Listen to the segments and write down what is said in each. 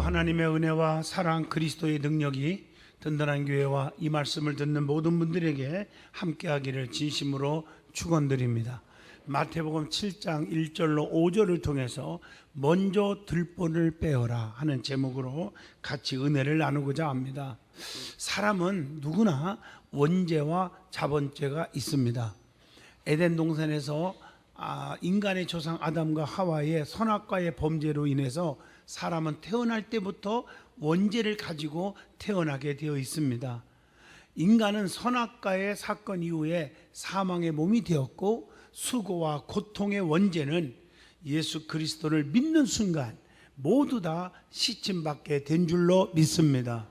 하나님의 은혜와 사랑, 그리스도의 능력이 든든한 교회와 이 말씀을 듣는 모든 분들에게 함께하기를 진심으로 축원드립니다. 마태복음 7장 1절로 5절을 통해서 먼저 들보를 빼어라 하는 제목으로 같이 은혜를 나누고자 합니다. 사람은 누구나 원죄와 자본죄가 있습니다. 에덴 동산에서 인간의 조상 아담과 하와의 선악과의 범죄로 인해서 사람은 태어날 때부터 원죄를 가지고 태어나게 되어 있습니다. 인간은 선악과의 사건 이후에 사망의 몸이 되었고, 수고와 고통의 원죄는 예수 그리스도를 믿는 순간 모두 다 시침받게 된 줄로 믿습니다.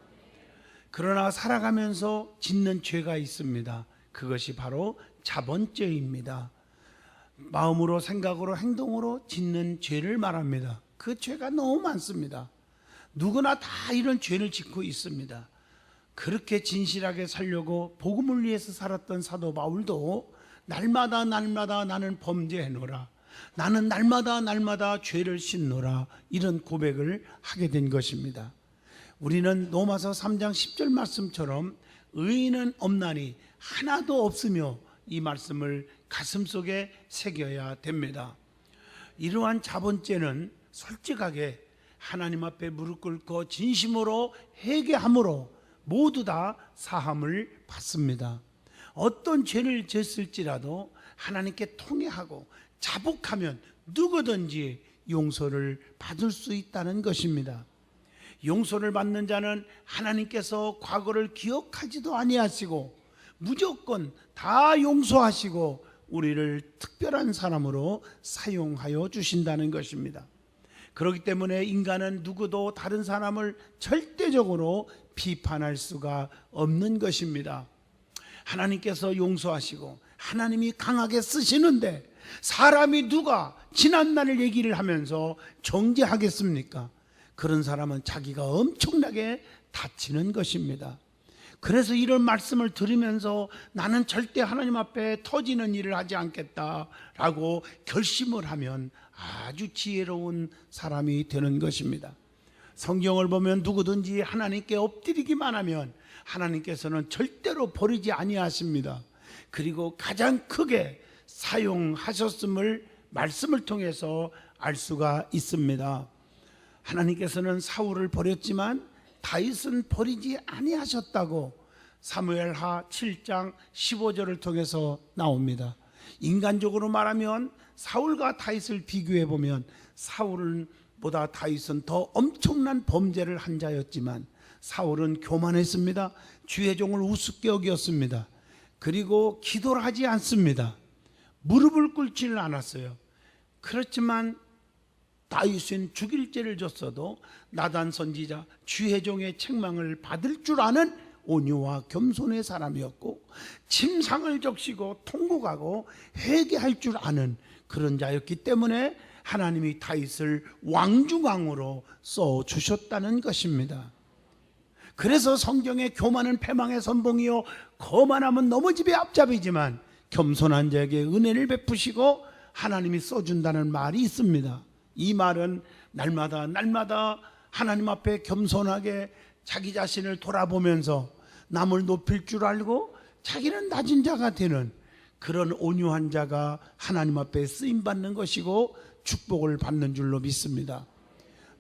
그러나 살아가면서 짓는 죄가 있습니다. 그것이 바로 자본죄입니다. 마음으로, 생각으로, 행동으로 짓는 죄를 말합니다. 그 죄가 너무 많습니다. 누구나 다 이런 죄를 짓고 있습니다. 그렇게 진실하게 살려고 복음을 위해서 살았던 사도 바울도 날마다 나는 범죄해노라, 나는 날마다 죄를 씻노라, 이런 고백을 하게 된 것입니다. 우리는 로마서 3장 10절 말씀처럼 의인은 없나니 하나도 없으며 이 말씀을 가슴속에 새겨야 됩니다. 이러한 자본죄는 솔직하게 하나님 앞에 무릎 꿇고 진심으로 회개함으로 모두 다 사함을 받습니다. 어떤 죄를 졌을지라도 하나님께 통회하고 자복하면 누구든지 용서를 받을 수 있다는 것입니다. 용서를 받는 자는 하나님께서 과거를 기억하지도 아니하시고 무조건 다 용서하시고 우리를 특별한 사람으로 사용하여 주신다는 것입니다. 그렇기 때문에 인간은 누구도 다른 사람을 절대적으로 비판할 수가 없는 것입니다. 하나님께서 용서하시고 하나님이 강하게 쓰시는데 사람이 누가 지난날을 얘기를 하면서 정죄하겠습니까? 그런 사람은 자기가 엄청나게 다치는 것입니다. 그래서 이런 말씀을 들으면서 나는 절대 하나님 앞에 터지는 일을 하지 않겠다라고 결심을 하면 아주 지혜로운 사람이 되는 것입니다. 성경을 보면 누구든지 하나님께 엎드리기만 하면 하나님께서는 절대로 버리지 아니하십니다. 그리고 가장 크게 사용하셨음을 말씀을 통해서 알 수가 있습니다. 하나님께서는 사울을 버렸지만 다윗은 버리지 아니하셨다고 사무엘하 7장 15절을 통해서 나옵니다. 인간적으로 말하면 사울과 다윗을 비교해 보면 사울보다 다윗은 더 엄청난 범죄를 한 자였지만 사울은 교만했습니다. 주의 종을 우습게 여겼습니다. 그리고 기도를 하지 않습니다. 무릎을 꿇지는 않았어요. 그렇지만 다윗은 죽일 죄를 졌어도 나단 선지자 주의 종의 책망을 받을 줄 아는 온유와 겸손의 사람이었고, 침상을 적시고 통곡하고 회개할 줄 아는 그런 자였기 때문에 하나님이 다윗을 왕중왕으로 써주셨다는 것입니다. 그래서 성경에 교만은 패망의 선봉이요 거만함은 넘어집의 앞잡이지만 겸손한 자에게 은혜를 베푸시고 하나님이 써준다는 말이 있습니다. 이 말은 날마다 하나님 앞에 겸손하게 자기 자신을 돌아보면서 남을 높일 줄 알고 자기는 낮은 자가 되는 그런 온유한 자가 하나님 앞에 쓰임받는 것이고 축복을 받는 줄로 믿습니다.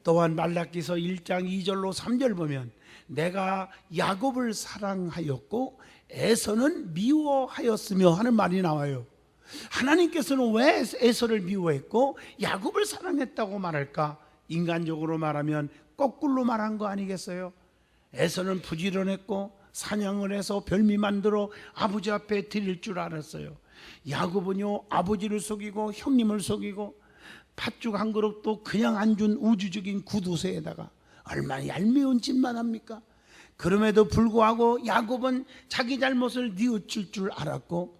또한 말라기서 1장 2절로 3절 보면 내가 야곱을 사랑하였고 에서는 미워하였으며 하는 말이 나와요. 하나님께서는 왜 에서를 미워했고 야곱을 사랑했다고 말할까? 인간적으로 말하면 거꾸로 말한 거 아니겠어요? 에서는 부지런했고 사냥을 해서 별미 만들어 아버지 앞에 드릴 줄 알았어요. 야곱은요 아버지를 속이고 형님을 속이고 팥죽 한 그릇도 그냥 안 준 우주적인 구두쇠에다가 얼마나 얄미운 짓만 합니까? 그럼에도 불구하고 야곱은 자기 잘못을 뉘우칠 줄 알았고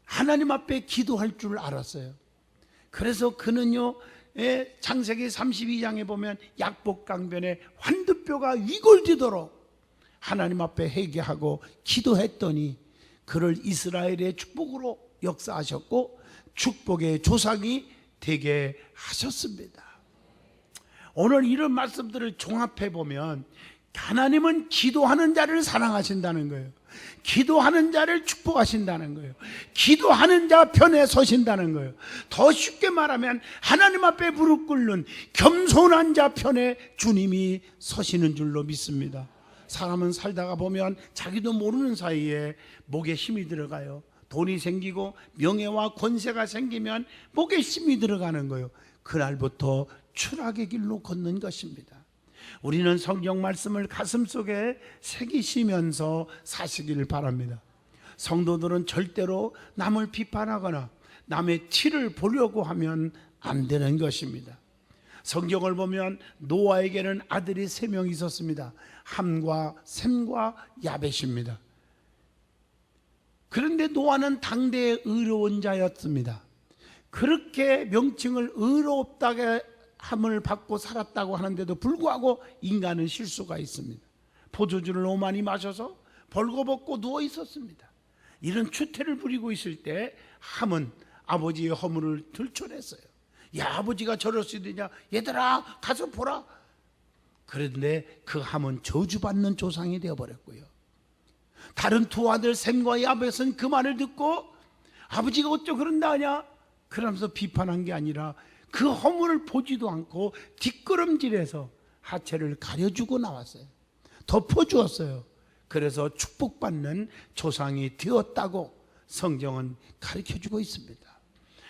하나님 앞에 기도할 줄 알았어요. 그래서 그는요 창세기 32장에 보면 약복강변에 환두뼈가 위골되도록 하나님 앞에 회개하고 기도했더니 그를 이스라엘의 축복으로 역사하셨고 축복의 조상이 되게 하셨습니다. 오늘 이런 말씀들을 종합해 보면 하나님은 기도하는 자를 사랑하신다는 거예요. 기도하는 자를 축복하신다는 거예요. 기도하는 자 편에 서신다는 거예요. 더 쉽게 말하면 하나님 앞에 무릎 꿇는 겸손한 자 편에 주님이 서시는 줄로 믿습니다. 사람은 살다가 보면 자기도 모르는 사이에 목에 힘이 들어가요. 돈이 생기고 명예와 권세가 생기면 목에 힘이 들어가는 거예요. 그날부터 추락의 길로 걷는 것입니다. 우리는 성경 말씀을 가슴속에 새기시면서 사시기를 바랍니다. 성도들은 절대로 남을 비판하거나 남의 티를 보려고 하면 안 되는 것입니다. 성경을 보면 노아에게는 아들이 3명 있었습니다. 함과 셈과 야벳입니다. 그런데 노아는 당대의 의로운 자였습니다. 그렇게 명칭을 의롭다게 함을 받고 살았다고 하는데도 불구하고 인간은 실수가 있습니다. 포도주를 너무 많이 마셔서 벌거벗고 누워 있었습니다. 이런 추태를 부리고 있을 때 함은 아버지의 허물을 들춰냈어요. 야, 아버지가 저럴 수 있느냐? 얘들아 가서 보라. 그런데 그 함은 저주받는 조상이 되어버렸고요. 다른 두 아들 셈과 야벳은 그 말을 듣고 아버지가 어쩌 그런다 하냐? 그러면서 비판한 게 아니라 그 허물을 보지도 않고 뒷걸음질해서 하체를 가려주고 나왔어요. 덮어주었어요. 그래서 축복받는 조상이 되었다고 성경은 가르쳐주고 있습니다.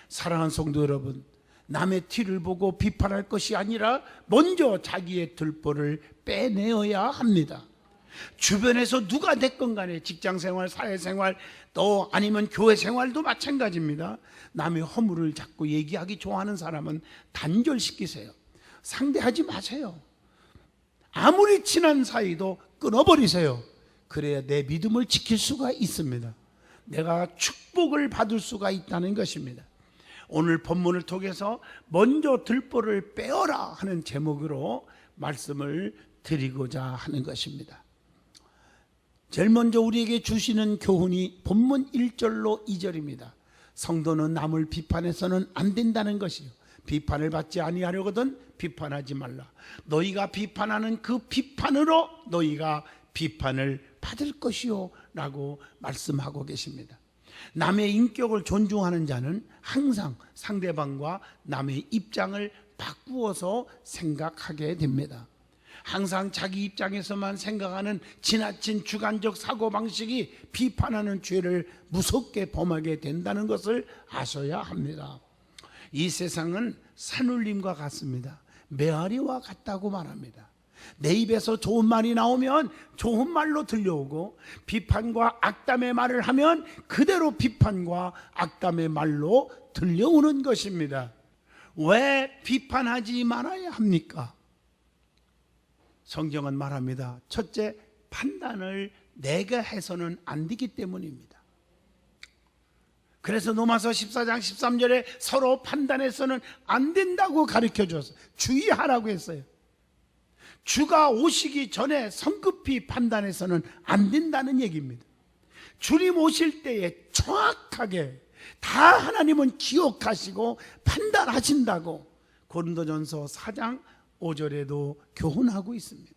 사랑하는 성도 여러분, 남의 티를 보고 비판할 것이 아니라 먼저 자기의 들보를 빼내어야 합니다. 주변에서 누가 됐건 간에 직장생활, 사회생활, 또 아니면 교회생활도 마찬가지입니다. 남의 허물을 자꾸 얘기하기 좋아하는 사람은 단절시키세요. 상대하지 마세요. 아무리 친한 사이도 끊어버리세요. 그래야 내 믿음을 지킬 수가 있습니다. 내가 축복을 받을 수가 있다는 것입니다. 오늘 본문을 통해서 먼저 들보를 빼어라 하는 제목으로 말씀을 드리고자 하는 것입니다. 제일 먼저 우리에게 주시는 교훈이 본문 1절로 2절입니다. 성도는 남을 비판해서는 안 된다는 것이요, 비판을 받지 아니하려거든 비판하지 말라. 너희가 비판하는 그 비판으로 너희가 비판을 받을 것이요 라고 말씀하고 계십니다. 남의 인격을 존중하는 자는 항상 상대방과 남의 입장을 바꾸어서 생각하게 됩니다. 항상 자기 입장에서만 생각하는 지나친 주관적 사고방식이 비판하는 죄를 무섭게 범하게 된다는 것을 아셔야 합니다. 이 세상은 산울림과 같습니다. 메아리와 같다고 말합니다. 내 입에서 좋은 말이 나오면 좋은 말로 들려오고, 비판과 악담의 말을 하면 그대로 비판과 악담의 말로 들려오는 것입니다. 왜 비판하지 말아야 합니까? 성경은 말합니다. 첫째, 판단을 내가 해서는 안 되기 때문입니다. 그래서 로마서 14장 13절에 서로 판단해서는 안 된다고 가르쳐 줬어요. 주의하라고 했어요. 주가 오시기 전에 성급히 판단해서는 안 된다는 얘기입니다. 주님 오실 때에 정확하게 다 하나님은 기억하시고 판단하신다고 고린도전서 4장 5절에도 교훈하고 있습니다.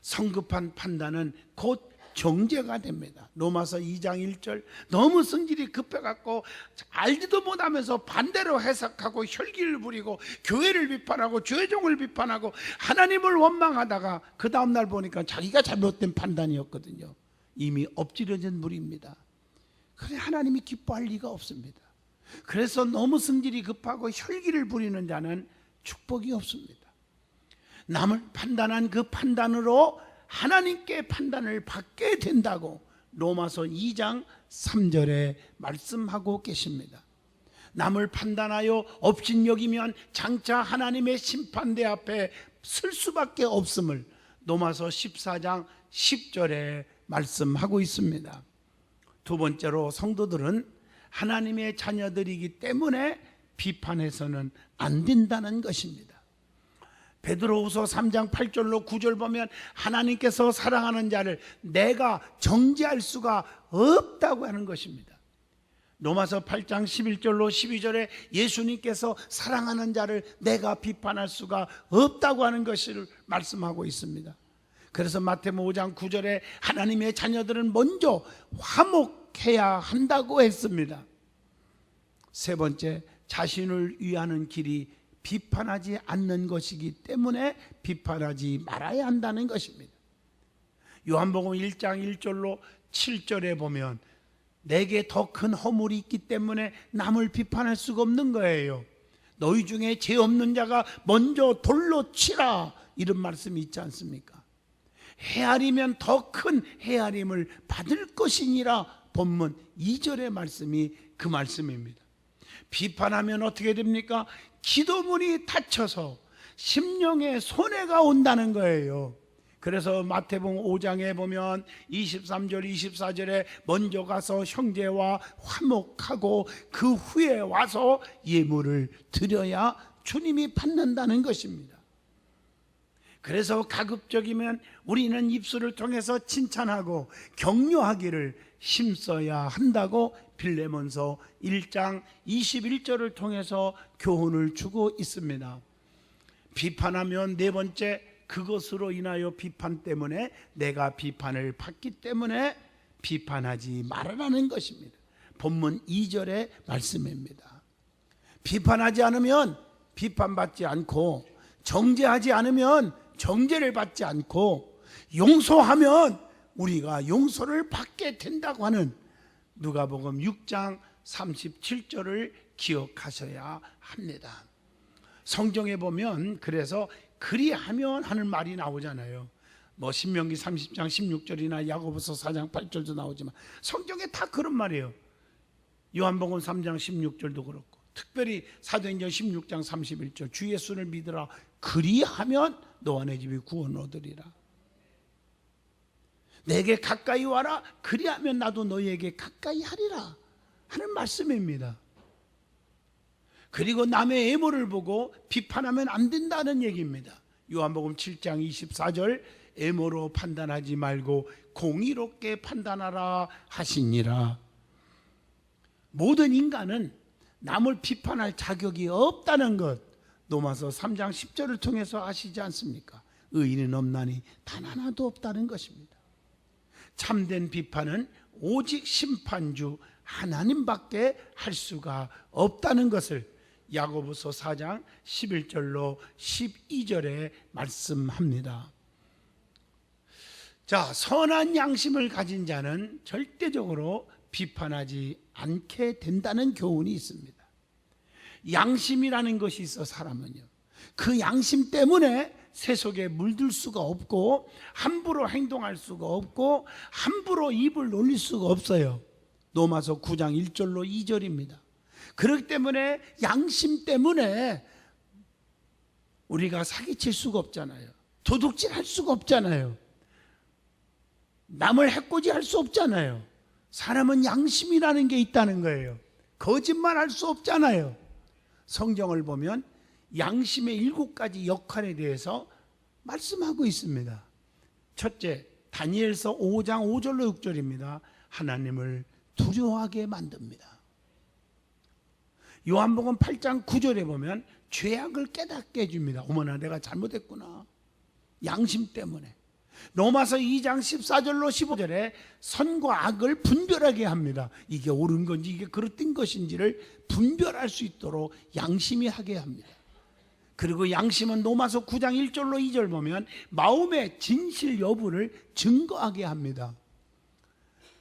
성급한 판단은 곧 정죄가 됩니다. 로마서 2장 1절, 너무 성질이 급해갖고 알지도 못하면서 반대로 해석하고 혈기를 부리고 교회를 비판하고 교회종을 비판하고 하나님을 원망하다가 그 다음날 보니까 자기가 잘못된 판단이었거든요. 이미 엎질러진 물입니다. 그래 하나님이 기뻐할 리가 없습니다. 그래서 너무 성질이 급하고 혈기를 부리는 자는 축복이 없습니다. 남을 판단한 그 판단으로 하나님께 판단을 받게 된다고 로마서 2장 3절에 말씀하고 계십니다. 남을 판단하여 업신여기면 장차 하나님의 심판대 앞에 설 수밖에 없음을 로마서 14장 10절에 말씀하고 있습니다. 두 번째로, 성도들은 하나님의 자녀들이기 때문에 비판해서는 안 된다는 것입니다. 베드로후서 3장 8절로 9절 보면 하나님께서 사랑하는 자를 내가 정죄할 수가 없다고 하는 것입니다. 로마서 8장 11절로 12절에 예수님께서 사랑하는 자를 내가 비판할 수가 없다고 하는 것을 말씀하고 있습니다. 그래서 마태복음 5장 9절에 하나님의 자녀들은 먼저 화목해야 한다고 했습니다. 세 번째, 자신을 위하는 길이 비판하지 않는 것이기 때문에 비판하지 말아야 한다는 것입니다. 요한복음 1장 1절로 7절에 보면 내게 더 큰 허물이 있기 때문에 남을 비판할 수가 없는 거예요. 너희 중에 죄 없는 자가 먼저 돌로 치라, 이런 말씀이 있지 않습니까? 헤아리면 더 큰 헤아림을 받을 것이니라. 본문 2절의 말씀이 그 말씀입니다. 비판하면 어떻게 됩니까? 기도문이 닫혀서 심령에 손해가 온다는 거예요. 그래서 마태복음 5장에 보면 23절 24절에 먼저 가서 형제와 화목하고 그 후에 와서 예물을 드려야 주님이 받는다는 것입니다. 그래서 가급적이면 우리는 입술을 통해서 칭찬하고 격려하기를 힘써야 한다고 빌레몬서 1장 21절을 통해서 교훈을 주고 있습니다. 비판하면 네 번째, 그것으로 인하여 비판 때문에 내가 비판을 받기 때문에 비판하지 말아라는 것입니다. 본문 2절의 말씀입니다. 비판하지 않으면 비판받지 않고, 정죄하지 않으면 정죄를 받지 않고, 용서하면 우리가 용서를 받게 된다고 하는 누가복음 6장 37절을 기억하셔야 합니다. 성경에 보면 그래서 그리하면 하는 말이 나오잖아요. 뭐 신명기 30장 16절이나 야고보서 4장 8절도 나오지만 성경에 다 그런 말이에요. 요한복음 3장 16절도 그렇고, 특별히 사도행전 16장 31절 주 예수를 믿으라, 그리하면 너와 내 집이 구원 얻으리라. 내게 가까이 와라, 그리하면 나도 너희에게 가까이 하리라 하는 말씀입니다. 그리고 남의 애모를 보고 비판하면 안 된다는 얘기입니다. 요한복음 7장 24절 애모로 판단하지 말고 공의롭게 판단하라 하시니라. 모든 인간은 남을 비판할 자격이 없다는 것 로마서 3장 10절을 통해서 아시지 않습니까? 의인은 없나니 단 하나도 없다는 것입니다. 참된 비판은 오직 심판주 하나님밖에 할 수가 없다는 것을 야고보서 4장 11절로 12절에 말씀합니다. 자, 선한 양심을 가진 자는 절대적으로 비판하지 않게 된다는 교훈이 있습니다. 양심이라는 것이 있어 사람은요, 그 양심 때문에 세속에 물들 수가 없고 함부로 행동할 수가 없고 함부로 입을 놀릴 수가 없어요. 로마서 9장 1절로 2절입니다. 그렇기 때문에 양심 때문에 우리가 사기칠 수가 없잖아요. 도둑질 할 수가 없잖아요. 남을 해코지 할 수 없잖아요. 사람은 양심이라는 게 있다는 거예요. 거짓말 할 수 없잖아요. 성경을 보면 양심의 7가지 역할에 대해서 말씀하고 있습니다. 첫째, 다니엘서 5장 5절로 6절입니다. 하나님을 두려워하게 만듭니다. 요한복음 8장 9절에 보면 죄악을 깨닫게 해줍니다. 어머나 내가 잘못했구나, 양심 때문에. 로마서 2장 14절로 15절에 선과 악을 분별하게 합니다. 이게 옳은 건지 이게 그릇된 것인지를 분별할 수 있도록 양심이 하게 합니다. 그리고 양심은 로마서 9장 1절로 2절 보면 마음의 진실 여부를 증거하게 합니다.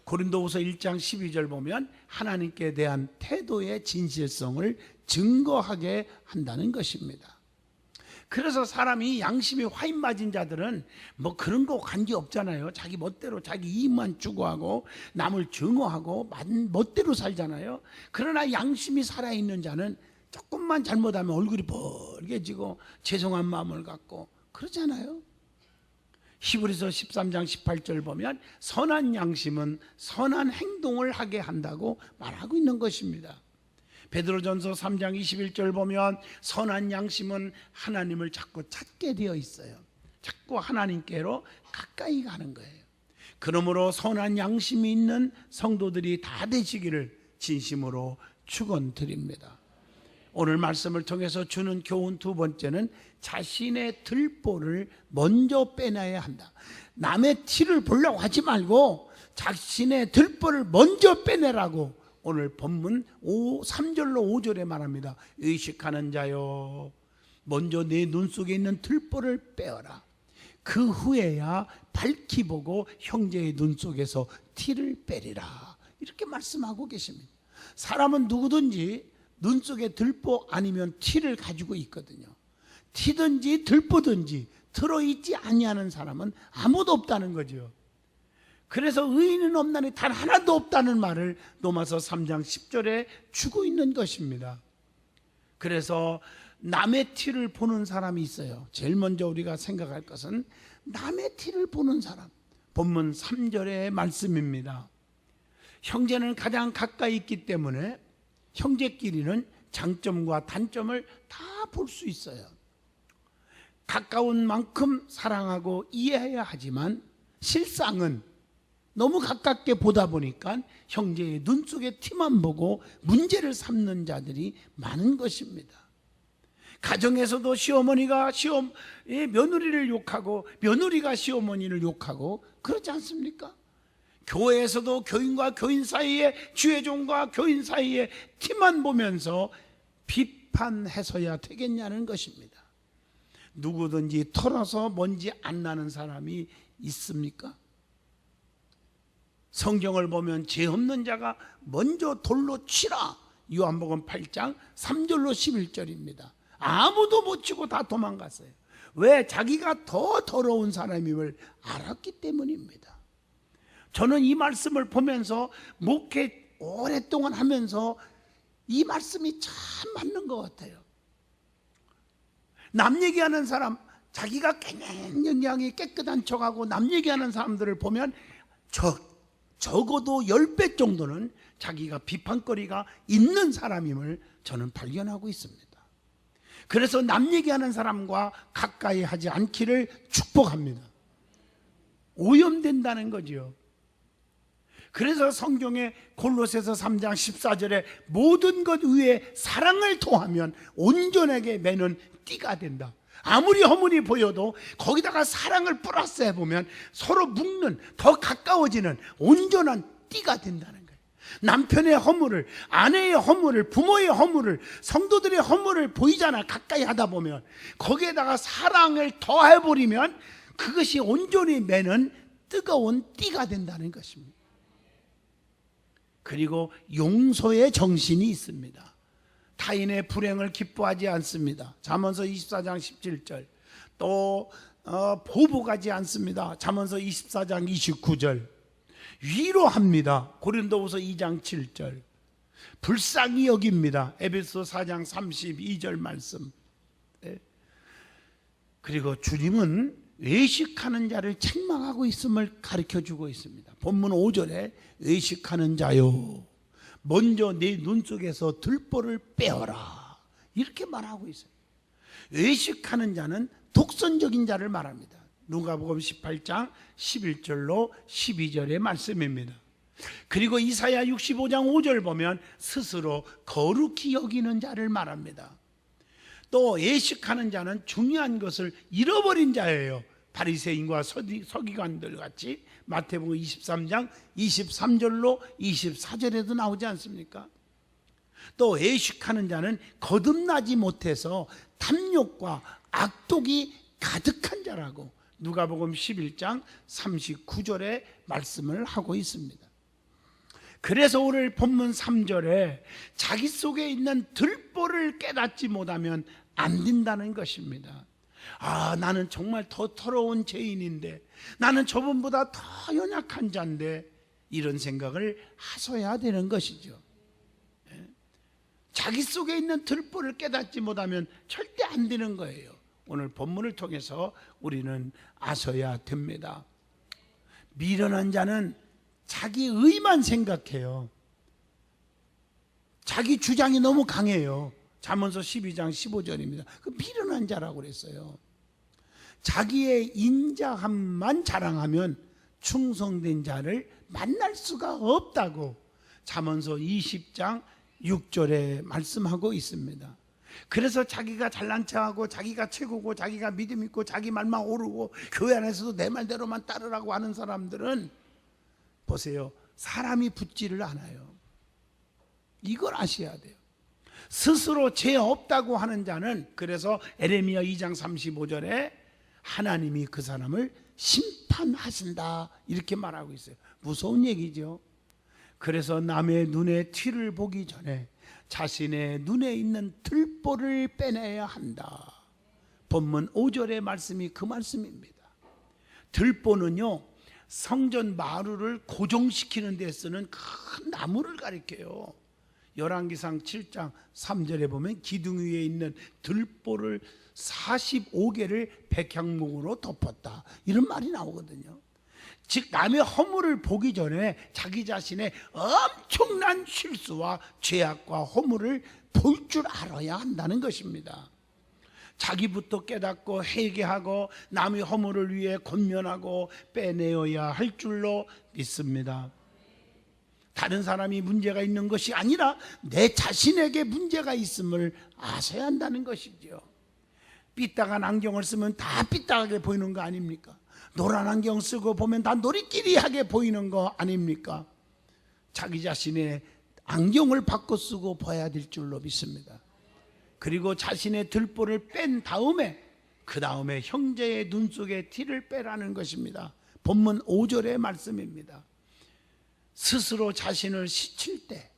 고린도후서 1장 12절 보면 하나님께 대한 태도의 진실성을 증거하게 한다는 것입니다. 그래서 사람이 양심이 화인 맞은 자들은 뭐 그런 거 관계 없잖아요. 자기 멋대로 자기 이익만 추구하고 남을 증오하고 멋대로 살잖아요. 그러나 양심이 살아있는 자는 조금만 잘못하면 얼굴이 벌개지고 죄송한 마음을 갖고 그러잖아요. 히브리서 13장 18절 보면 선한 양심은 선한 행동을 하게 한다고 말하고 있는 것입니다. 베드로전서 3장 21절 보면 선한 양심은 하나님을 자꾸 찾게 되어 있어요. 자꾸 하나님께로 가까이 가는 거예요. 그러므로 선한 양심이 있는 성도들이 다 되시기를 진심으로 축원드립니다. 오늘 말씀을 통해서 주는 교훈 두 번째는 자신의 들보를 먼저 빼놔야 한다. 남의 티를 보려고 하지 말고 자신의 들보를 먼저 빼내라고 오늘 본문 3절로 5절에 말합니다. 의식하는 자여, 먼저 내 눈 속에 있는 들보를 빼어라. 그 후에야 밝히 보고 형제의 눈 속에서 티를 빼리라. 이렇게 말씀하고 계십니다. 사람은 누구든지 눈 속에 들보 아니면 티를 가지고 있거든요. 티든지 들보든지 들어있지 아니하는 사람은 아무도 없다는 거죠. 그래서 의인은 없나니 단 하나도 없다는 말을 로마서 3장 10절에 주고 있는 것입니다. 그래서 남의 티를 보는 사람이 있어요. 제일 먼저 우리가 생각할 것은 남의 티를 보는 사람. 본문 3절의 말씀입니다. 형제는 가장 가까이 있기 때문에 형제끼리는 장점과 단점을 다 볼 수 있어요. 가까운 만큼 사랑하고 이해해야 하지만 실상은 너무 가깝게 보다 보니까 형제의 눈 속에 티만 보고 문제를 삼는 자들이 많은 것입니다. 가정에서도 시어머니가 며느리를 욕하고 며느리가 시어머니를 욕하고 그렇지 않습니까? 교회에서도 교인과 교인 사이에, 주의종과 교인 사이에 티만 보면서 비판해서야 되겠냐는 것입니다. 누구든지 털어서 먼지 안 나는 사람이 있습니까? 성경을 보면 죄 없는 자가 먼저 돌로 치라. 요한복음 8장 3절로 11절입니다. 아무도 못 치고 다 도망갔어요. 왜? 자기가 더 더러운 사람임을 알았기 때문입니다. 저는 이 말씀을 보면서 목회 오랫동안 하면서 이 말씀이 참 맞는 것 같아요. 남 얘기하는 사람, 자기가 굉장히 깨끗한 척하고 남 얘기하는 사람들을 보면 적어도 10배 정도는 자기가 비판거리가 있는 사람임을 저는 발견하고 있습니다. 그래서 남 얘기하는 사람과 가까이 하지 않기를 축복합니다. 오염된다는 거죠. 그래서 성경의 골로새서 3장 14절에 모든 것 위에 사랑을 토하면 온전하게 매는 띠가 된다. 아무리 허물이 보여도 거기다가 사랑을 플러스 해보면 서로 묶는, 더 가까워지는 온전한 띠가 된다는 거예요. 남편의 허물을, 아내의 허물을, 부모의 허물을, 성도들의 허물을 보이잖아. 가까이 하다 보면 거기에다가 사랑을 더해버리면 그것이 온전히 매는 뜨거운 띠가 된다는 것입니다. 그리고 용서의 정신이 있습니다. 타인의 불행을 기뻐하지 않습니다. 잠언서 24장 17절. 또 보복하지 않습니다. 잠언서 24장 29절. 위로합니다. 고린도후서 2장 7절. 불쌍히 여깁니다. 에베소 4장 32절 말씀. 그리고 주님은 외식하는 자를 책망하고 있음을 가르쳐주고 있습니다. 본문 5절에 외식하는 자요, 먼저 내 눈 속에서 들보를 빼어라, 이렇게 말하고 있어요. 외식하는 자는 독선적인 자를 말합니다. 누가복음 18장 11절로 12절의 말씀입니다. 그리고 이사야 65장 5절 보면 스스로 거룩히 여기는 자를 말합니다. 또 외식하는 자는 중요한 것을 잃어버린 자예요. 바리새인과 서기관들 같이 마태복음 23장 23절로 24절에도 나오지 않습니까? 또 외식하는 자는 거듭나지 못해서 탐욕과 악독이 가득한 자라고 누가복음 11장 39절에 말씀을 하고 있습니다. 그래서 오늘 본문 3절에 자기 속에 있는 들보를 깨닫지 못하면 안 된다는 것입니다. 나는 정말 더 더러운 죄인인데, 나는 저분보다 더 연약한 자인데, 이런 생각을 하셔야 되는 것이죠. 자기 속에 있는 들보를 깨닫지 못하면 절대 안 되는 거예요. 오늘 본문을 통해서 우리는 아셔야 됩니다. 미련한 자는 자기 의만 생각해요. 자기 주장이 너무 강해요. 잠언서 12장 15절입니다. 그 미련한 자라고 그랬어요. 자기의 인자함만 자랑하면 충성된 자를 만날 수가 없다고, 잠언서 20장 6절에 말씀하고 있습니다. 그래서 자기가 잘난 척하고 자기가 최고고 자기가 믿음 있고 자기 말만 오르고 교회 안에서도 내 말대로만 따르라고 하는 사람들은 보세요, 사람이 붙지를 않아요. 이걸 아셔야 돼요. 스스로 죄 없다고 하는 자는, 그래서 에레미야 2장 35절에 하나님이 그 사람을 심판하신다 이렇게 말하고 있어요. 무서운 얘기죠. 그래서 남의 눈에 티를 보기 전에 자신의 눈에 있는 들보를 빼내야 한다. 본문 5절의 말씀이 그 말씀입니다. 들보는요, 성전 마루를 고정시키는 데 쓰는 큰 나무를 가리켜요. 열왕기상 7장 3절에 보면 기둥 위에 있는 들보를 45개를 백향목으로 덮었다, 이런 말이 나오거든요. 즉 남의 허물을 보기 전에 자기 자신의 엄청난 실수와 죄악과 허물을 볼 줄 알아야 한다는 것입니다. 자기부터 깨닫고 회개하고 남의 허물을 위해 권면하고 빼내어야 할 줄로 믿습니다. 다른 사람이 문제가 있는 것이 아니라 내 자신에게 문제가 있음을 아셔야 한다는 것이죠. 삐딱한 안경을 쓰면 다 삐딱하게 보이는 거 아닙니까? 노란 안경 쓰고 보면 다 노리끼리하게 보이는 거 아닙니까? 자기 자신의 안경을 바꿔 쓰고 봐야 될 줄로 믿습니다. 그리고 자신의 들보를 뺀 다음에 그 다음에 형제의 눈 속에 티를 빼라는 것입니다. 본문 5절의 말씀입니다. 스스로 자신을 씻을 때,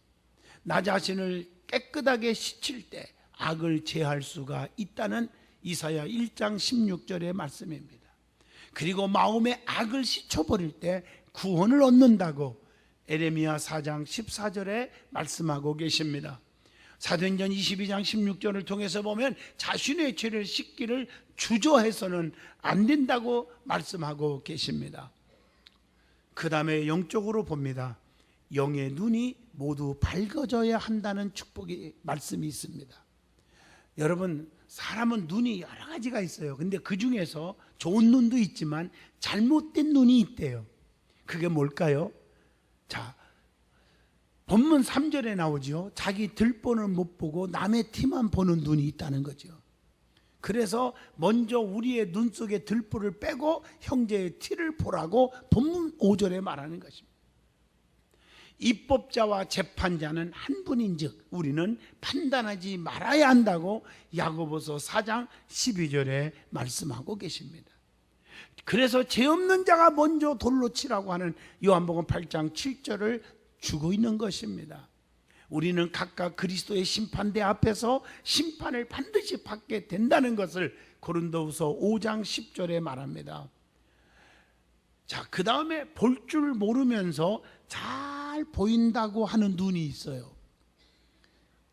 나 자신을 깨끗하게 씻을 때 악을 제할 수가 있다는 이사야 1장 16절의 말씀입니다. 그리고 마음의 악을 씻어버릴 때 구원을 얻는다고 에레미야 4장 14절에 말씀하고 계십니다. 사도행전 22장 16절을 통해서 보면 자신의 죄를 씻기를 주저해서는 안 된다고 말씀하고 계십니다. 그 다음에 영적으로 봅니다. 영의 눈이 모두 밝아져야 한다는 축복의 말씀이 있습니다. 여러분, 사람은 눈이 여러 가지가 있어요. 근데 그 중에서 좋은 눈도 있지만 잘못된 눈이 있대요. 그게 뭘까요? 자, 본문 3절에 나오죠. 자기 들보는 못 보고 남의 티만 보는 눈이 있다는 거죠. 그래서 먼저 우리의 눈 속에 들보를 빼고 형제의 티를 보라고 본문 5절에 말하는 것입니다. 입법자와 재판자는 한 분인즉 우리는 판단하지 말아야 한다고 야고보서 4장 12절에 말씀하고 계십니다. 그래서 죄 없는 자가 먼저 돌로 치라고 하는 요한복음 8장 7절을 주고 있는 것입니다. 우리는 각각 그리스도의 심판대 앞에서 심판을 반드시 받게 된다는 것을 고린도후서 5장 10절에 말합니다. 자, 그 다음에 볼 줄 모르면서 잘 보인다고 하는 눈이 있어요.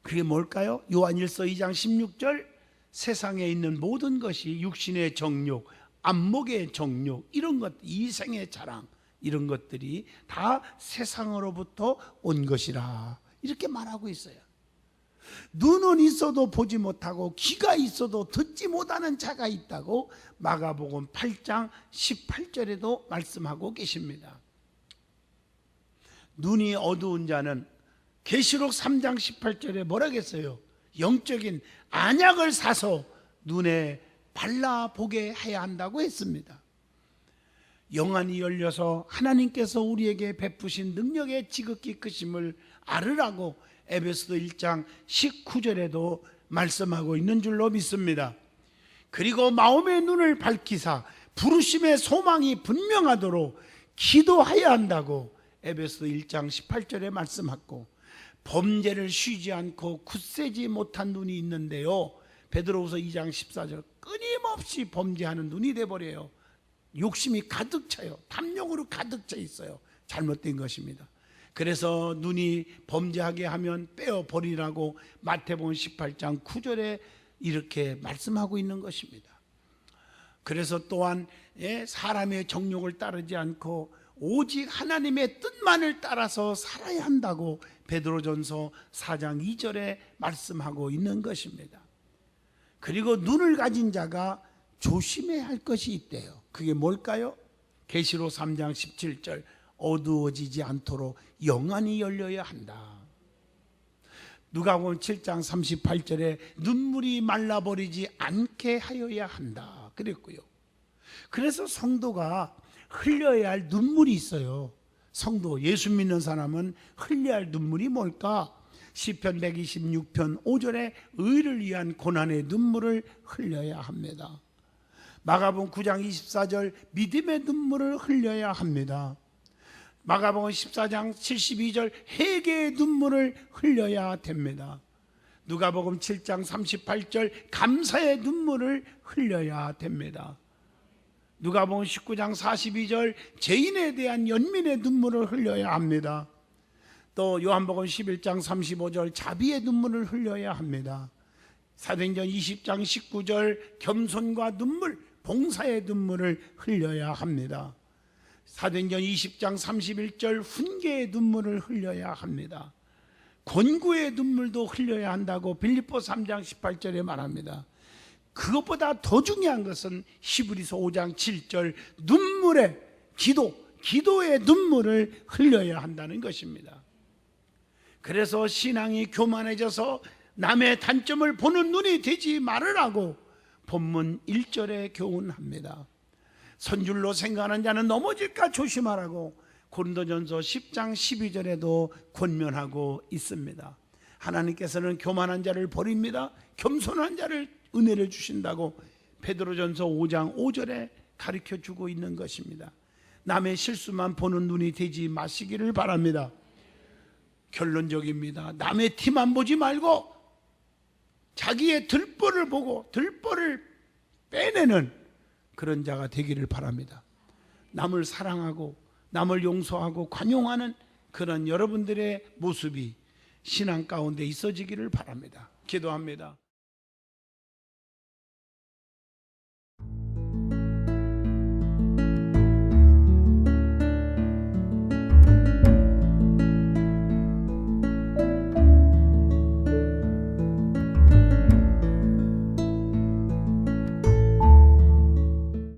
그게 뭘까요? 요한일서 2장 16절, 세상에 있는 모든 것이 육신의 정욕, 안목의 정욕, 이런 것, 이생의 자랑, 이런 것들이 다 세상으로부터 온 것이라 이렇게 말하고 있어요. 눈은 있어도 보지 못하고 귀가 있어도 듣지 못하는 자가 있다고 마가복음 8장 18절에도 말씀하고 계십니다. 눈이 어두운 자는 계시록 3장 18절에 뭐라겠어요? 영적인 안약을 사서 눈에 발라보게 해야 한다고 했습니다. 영안이 열려서 하나님께서 우리에게 베푸신 능력의 지극히 크심을 알으라고 에베소서 1장 19절에도 말씀하고 있는 줄로 믿습니다. 그리고 마음의 눈을 밝히사 부르심의 소망이 분명하도록 기도해야 한다고 에베소서 1장 18절에 말씀하고, 범죄를 쉬지 않고 굳세지 못한 눈이 있는데요, 베드로후서 2장 14절 끊임없이 범죄하는 눈이 돼버려요. 욕심이 가득 차요. 탐욕으로 가득 차 있어요. 잘못된 것입니다. 그래서 눈이 범죄하게 하면 빼어버리라고 마태복음 18장 9절에 이렇게 말씀하고 있는 것입니다. 그래서 또한 사람의 정욕을 따르지 않고 오직 하나님의 뜻만을 따라서 살아야 한다고 베드로전서 4장 2절에 말씀하고 있는 것입니다. 그리고 눈을 가진 자가 조심해야 할 것이 있대요. 그게 뭘까요? 계시록 3장 17절, 어두워지지 않도록 영안이 열려야 한다. 누가복음 7장 38절에 눈물이 말라버리지 않게 하여야 한다 그랬고요. 그래서 성도가 흘려야 할 눈물이 있어요. 성도, 예수 믿는 사람은 흘려야 할 눈물이 뭘까? 시편 126편 5절에 의를 위한 고난의 눈물을 흘려야 합니다. 마가복음 9장 24절 믿음의 눈물을 흘려야 합니다. 마가복음 14장 72절 회개의 눈물을 흘려야 됩니다. 누가복음 7장 38절 감사의 눈물을 흘려야 됩니다. 누가복음 19장 42절 죄인에 대한 연민의 눈물을 흘려야 합니다. 또 요한복음 11장 35절 자비의 눈물을 흘려야 합니다. 사도행전 20장 19절 겸손과 눈물, 봉사의 눈물을 흘려야 합니다. 사도행전 20장 31절 훈계의 눈물을 흘려야 합니다. 권고의 눈물도 흘려야 한다고 빌립보 3장 18절에 말합니다. 그것보다 더 중요한 것은 히브리서 5장 7절 눈물의 기도의 눈물을 흘려야 한다는 것입니다. 그래서 신앙이 교만해져서 남의 단점을 보는 눈이 되지 말으라고 본문 1절에 교훈합니다. 선줄로 생각하는 자는 넘어질까 조심하라고 고린도전서 10장 12절에도 권면하고 있습니다. 하나님께서는 교만한 자를 버립니다. 겸손한 자를 은혜를 주신다고 베드로전서 5장 5절에 가르쳐주고 있는 것입니다. 남의 실수만 보는 눈이 되지 마시기를 바랍니다. 결론적입니다. 남의 티만 보지 말고 자기의 들보를 보고 들보를 빼내는 그런 자가 되기를 바랍니다. 남을 사랑하고 남을 용서하고 관용하는 그런 여러분들의 모습이 신앙 가운데 있어지기를 바랍니다. 기도합니다.